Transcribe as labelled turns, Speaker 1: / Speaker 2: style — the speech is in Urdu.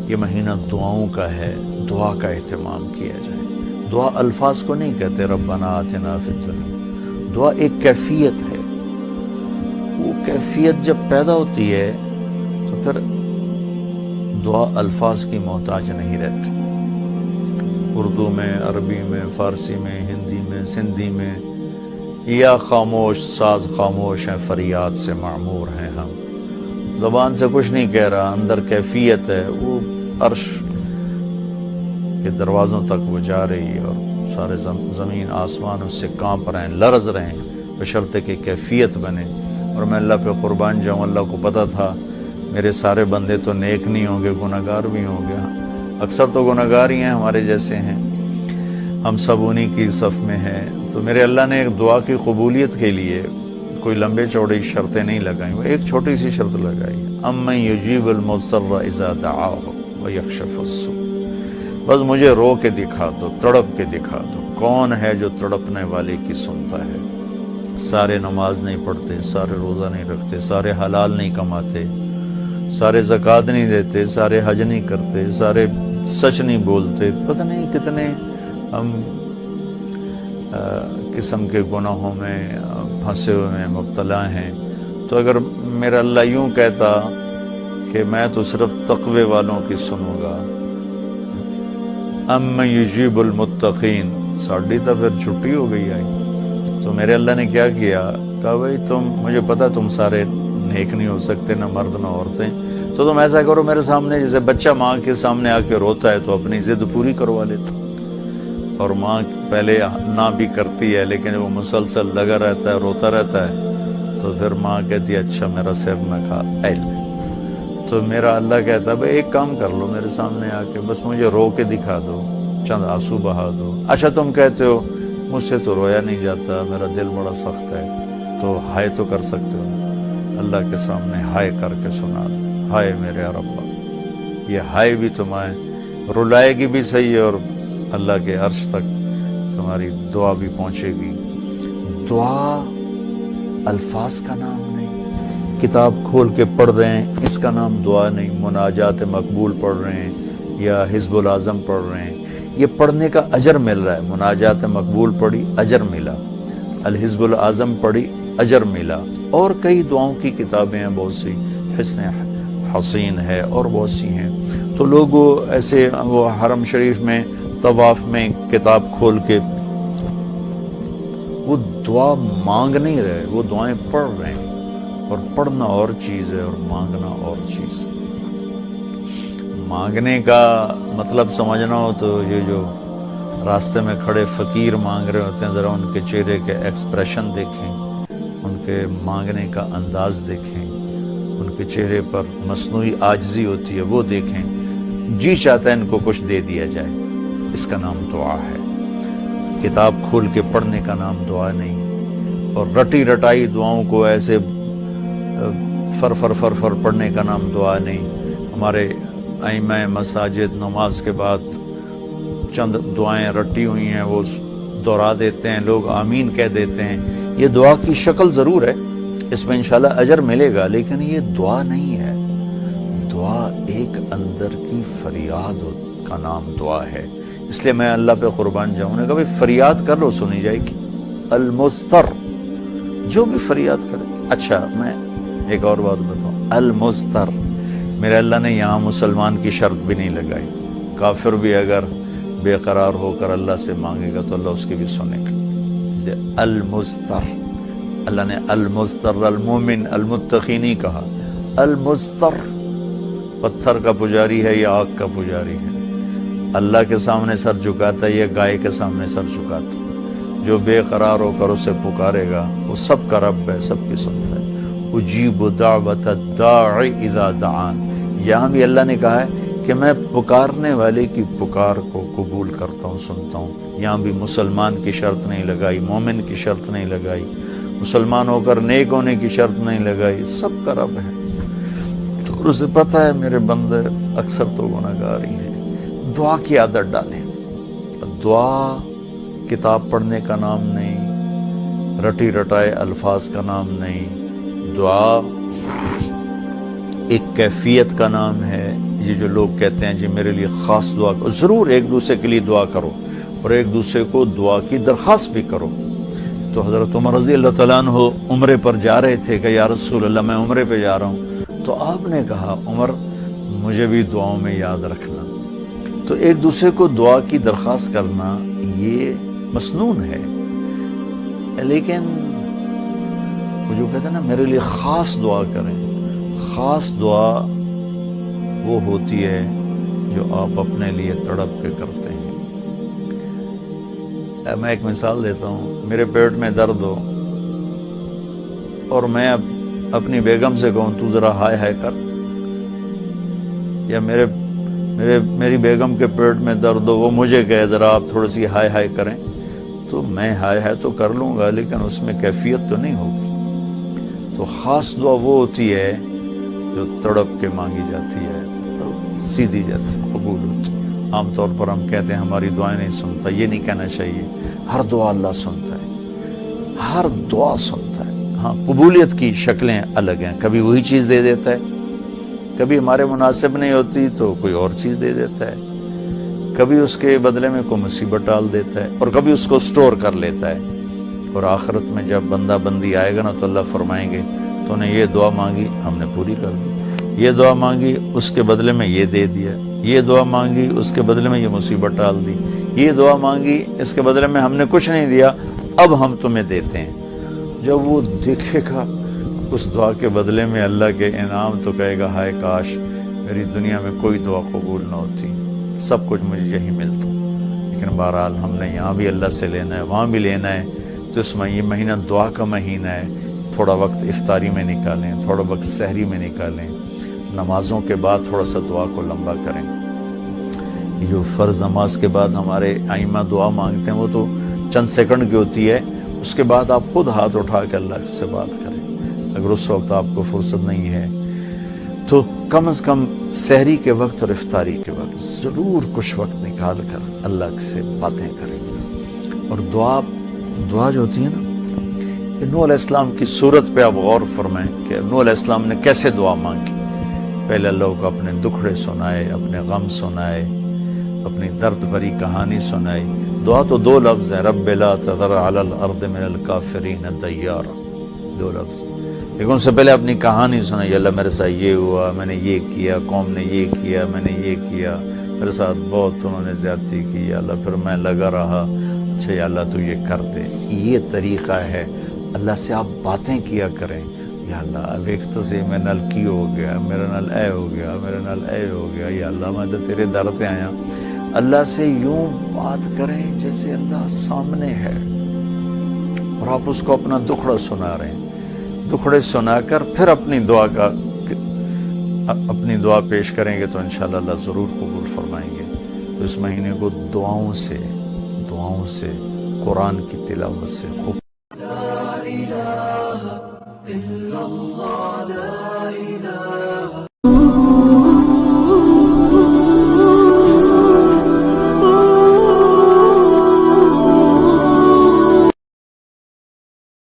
Speaker 1: یہ مہینہ دعاؤں کا ہے، دعا کا اہتمام کیا جائے۔ دعا الفاظ کو نہیں کہتے ربنا آتنا فی الدنیا، دعا ایک کیفیت ہے۔ وہ کیفیت جب پیدا ہوتی ہے تو پھر دعا الفاظ کی محتاج نہیں رہتی۔ اردو میں، عربی میں، فارسی میں، ہندی میں، سندھی میں، یا خاموش ساز خاموش ہیں، فریاد سے معمور ہیں ہم، زبان سے کچھ نہیں کہہ رہا، اندر کیفیت ہے، وہ عرش کے دروازوں تک وہ جا رہی ہے اور سارے زمین آسمان اس سے کانپ رہے ہیں، لرز رہے ہیں، بشرطے کہ کیفیت بنے۔ اور میں اللہ پہ قربان جاؤں، اللہ کو پتہ تھا میرے سارے بندے تو نیک نہیں ہوں گے، گناہگار بھی ہوں گے، اکثر تو گناہگار ہی ہیں، ہمارے جیسے ہیں، ہم سب انہی کی صف میں ہیں۔ تو میرے اللہ نے ایک دعا کی قبولیت کے لیے کوئی لمبے چوڑی شرطیں نہیں لگائیں، وہ ایک چھوٹی سی شرط لگائی، امن یجیب المضطر اذا دعاہ ویکشف السوء۔ بس مجھے رو کے دکھا دو، تڑپ کے دکھا دو، کون ہے جو تڑپنے والے کی سنتا ہے۔ سارے نماز نہیں پڑھتے، سارے روزہ نہیں رکھتے، سارے حلال نہیں کماتے، سارے زکوٰۃ نہیں دیتے، سارے حج نہیں کرتے، سارے سچ نہیں بولتے، پتہ نہیں کتنے ہم قسم کے گناہوں میں پھنسے ہوئے ہیں، مبتلا ہیں۔ تو اگر میرا اللہ یوں کہتا کہ میں تو صرف تقوی والوں کی سنوں گا، امن یجیب المتقین، ساڑھی تو پھر چھٹی ہو گئی آئی۔ تو میرے اللہ نے کیا کیا، کہا بھائی تم، مجھے پتا تم سارے نیک نہیں ہو سکتے، نہ مرد نہ عورتیں، تو تم ایسا کرو میرے سامنے، جیسے بچہ ماں کے سامنے آ کے روتا ہے تو اپنی ضد پوری کروا لیتا، اور ماں پہلے نہ بھی کرتی ہے لیکن وہ مسلسل لگا رہتا ہے، روتا رہتا ہے، تو پھر ماں کہتی ہے اچھا میرا سیب میں کھا اے لے۔ تو میرا اللہ کہتا ہے بھائی ایک کام کر لو، میرے سامنے آ کے بس مجھے رو کے دکھا دو، چند آنسو بہا دو۔ اچھا تم کہتے ہو مجھ سے تو رویا نہیں جاتا، میرا دل بڑا سخت ہے، تو ہائے تو کر سکتے ہو، اللہ کے سامنے ہائے کر کے سنا دو، ہائے میرے ربا۔ یہ ہائے بھی تمہیں رلائے گی بھی صحیح، اور اللہ کے عرش تک تمہاری دعا بھی پہنچے گی۔ دعا الفاظ کا نام نہیں، کتاب کھول کے پڑھ رہے ہیں اس کا نام دعا نہیں، مناجات مقبول پڑھ رہے ہیں یا حزب العظم پڑھ رہے ہیں، یہ پڑھنے کا اجر مل رہا ہے۔ مناجات مقبول پڑھی، اجر ملا، الحزب العظم پڑھی، اجر ملا، اور کئی دعاؤں کی کتابیں ہیں، بہت سی، حسن حسین ہے اور بہت سی ہیں۔ تو لوگ ایسے وہ حرم شریف میں طواف میں کتاب کھول کے وہ دعا مانگ نہیں رہے، وہ دعائیں پڑھ رہے ہیں، اور پڑھنا اور چیز ہے اور مانگنا اور چیز ہے۔ مانگنے کا مطلب سمجھنا ہو تو یہ جو راستے میں کھڑے فقیر مانگ رہے ہوتے ہیں، ذرا ان کے چہرے کے ایکسپریشن دیکھیں، ان کے مانگنے کا انداز دیکھیں، ان کے چہرے پر مصنوعی عاجزی ہوتی ہے وہ دیکھیں، جی چاہتا ہے ان کو کچھ دے دیا جائے، اس کا نام دعا ہے۔ کتاب کھول کے پڑھنے کا نام دعا نہیں، اور رٹی رٹائی دعاؤں کو ایسے فر فر فر فر پڑھنے کا نام دعا نہیں۔ ہمارے ائمہ مساجد نماز کے بعد چند دعائیں رٹی ہوئی ہیں وہ دہرا دیتے ہیں، لوگ آمین کہہ دیتے ہیں۔ یہ دعا کی شکل ضرور ہے، اس میں انشاءاللہ اجر ملے گا، لیکن یہ دعا نہیں ہے۔ دعا ایک اندر کی فریاد کا نام دعا ہے۔ اس لیے میں اللہ پہ قربان جاؤں نے کہا بھائی فریاد کر لو، سنی جائے گی۔ المستر، جو بھی فریاد کرے۔ اچھا میں ایک اور بات بتاؤں، المستر، میرے اللہ نے یہاں مسلمان کی شرط بھی نہیں لگائی، کافر بھی اگر بے قرار ہو کر اللہ سے مانگے گا تو اللہ اس کی بھی سنے گا۔ المستر، اللہ نے المستر، المومن، المتقی نہیں کہا، المستر۔ پتھر کا پجاری ہے یا آگ کا پجاری ہے، اللہ کے سامنے سر جھکاتا ہے یا گائے کے سامنے سر جھکاتا ہے، جو بے قرار ہو کر اسے پکارے گا وہ سب کا رب ہے، سب کی سنتا ہے۔ اجیب دعوت الداع اذا دعان، یہاں بھی اللہ نے کہا ہے کہ میں پکارنے والے کی پکار کو قبول کرتا ہوں، سنتا ہوں۔ یہاں بھی مسلمان کی شرط نہیں لگائی، مومن کی شرط نہیں لگائی، مسلمان ہو کر نیک ہونے کی شرط نہیں لگائی، سب کا رب ہے۔ تو اسے پتہ ہے میرے بندے اکثر تو گناہگار ہی ہیں۔ دعا کی عادت ڈالیں۔ دعا کتاب پڑھنے کا نام نہیں، رٹی رٹائے الفاظ کا نام نہیں، دعا ایک کیفیت کا نام ہے، یہ جو لوگ کہتے ہیں جی میرے لیے خاص دعا کرو، ضرور ایک دوسرے کے لیے دعا کرو اور ایک دوسرے کو دعا کی درخواست بھی کرو۔ تو حضرت عمر رضی اللہ تعالیٰ عنہ عمرے پر جا رہے تھے کہ یا رسول اللہ میں عمرے پہ جا رہا ہوں، تو آپ نے کہا عمر مجھے بھی دعاؤں میں یاد رکھنا۔ تو ایک دوسرے کو دعا کی درخواست کرنا یہ مسنون ہے، لیکن وہ جو کہتے ہیں نا میرے لیے خاص دعا کریں، خاص دعا وہ ہوتی ہے جو آپ اپنے لیے تڑپ کے کرتے ہیں۔ میں ایک مثال دیتا ہوں، میرے پیٹ میں درد ہو اور میں اب اپنی بیگم سے کہوں تو ذرا ہائے ہائے کر، یا میری بیگم کے پیٹ میں درد ہو وہ مجھے کہے ذرا آپ تھوڑی سی ہائے ہائے کریں، تو میں ہائے ہائے تو کر لوں گا لیکن اس میں کیفیت تو نہیں ہوگی۔ تو خاص دعا وہ ہوتی ہے جو تڑپ کے مانگی جاتی ہے، سیدھی جاتی ہے، قبول ہوتی ہے۔ عام طور پر ہم کہتے ہیں ہماری دعائیں نہیں سنتا، یہ نہیں کہنا چاہیے، ہر دعا اللہ سنتا ہے، ہر دعا سنتا ہے۔ ہاں قبولیت کی شکلیں الگ ہیں، کبھی وہی چیز دے دیتا ہے، کبھی ہمارے مناسب نہیں ہوتی تو کوئی اور چیز دے دیتا ہے، کبھی اس کے بدلے میں کوئی مصیبت ڈال دیتا ہے، اور کبھی اس کو سٹور کر لیتا ہے۔ اور آخرت میں جب بندہ بندی آئے گا نا تو اللہ فرمائیں گے تو نے یہ دعا مانگی ہم نے پوری کر دی، یہ دعا مانگی اس کے بدلے میں یہ دے دیا، یہ دعا مانگی اس کے بدلے میں یہ مصیبت ڈال دی، یہ دعا مانگی اس کے بدلے میں ہم نے کچھ نہیں دیا اب ہم تمہیں دیتے ہیں۔ جب وہ دیکھے گا اس دعا کے بدلے میں اللہ کے انعام تو کہے گا ہائے کاش میری دنیا میں کوئی دعا قبول نہ ہوتی، سب کچھ مجھے یہی ملتا۔ لیکن بہرحال ہم نے یہاں بھی اللہ سے لینا ہے، وہاں بھی لینا ہے، تو اس میں یہ مہینہ دعا کا مہینہ ہے، تھوڑا وقت افطاری میں نکالیں، تھوڑا وقت سحری میں نکالیں، نمازوں کے بعد تھوڑا سا دعا کو لمبا کریں۔ جو فرض نماز کے بعد ہمارے ائمہ دعا مانگتے ہیں وہ تو چند سیکنڈ کی ہوتی ہے، اس کے بعد آپ خود ہاتھ اٹھا کے اللہ سے بات کریں۔ اگر اس وقت آپ کو فرصت نہیں ہے تو کم از کم سحری کے وقت اور افطاری کے وقت ضرور کچھ وقت نکال کر اللہ سے باتیں کریں۔ اور دعا جو ہوتی ہے نا، نوح علیہ السلام کی صورت پہ آپ غور فرمائیں کہ نوح علیہ السلام نے کیسے دعا مانگی۔ پہلے اللہ کو اپنے دکھڑے سنائے، اپنے غم سنائے، اپنی درد بھری کہانی سنائی۔ دعا تو دو لفظ ہیں، رب لا تذر علی الارض من الکافرین دیارا، دو لفظ، لیکن ان سے پہلے اپنی کہانی سنائی۔ اللہ میرے ساتھ یہ ہوا، میں نے یہ کیا، قوم نے یہ کیا، میں نے یہ کیا، میرے ساتھ بہت انہوں نے زیادتی کی، یا اللہ پھر میں لگا رہا، اچھا یا اللہ تو یہ کر دے۔ یہ طریقہ ہے، اللہ سے آپ باتیں کیا کریں، یا اللہ اب ایک تو سے میں نل کی ہو گیا، میرا نل اے ہو گیا، میرا نل اے ہو گیا، یا اللہ میں تو تیرے در پہ آیا۔ اللہ سے یوں بات کریں جیسے اللہ سامنے ہے، اور آپ اس کو اپنا دکھڑا سنا رہے ہیں۔ دکھڑے سنا کر پھر اپنی دعا پیش کریں گے تو انشاءاللہ اللہ ضرور قبول فرمائیں گے۔ تو اس مہینے کو دعاؤں سے قرآن کی تلاوت سے خوب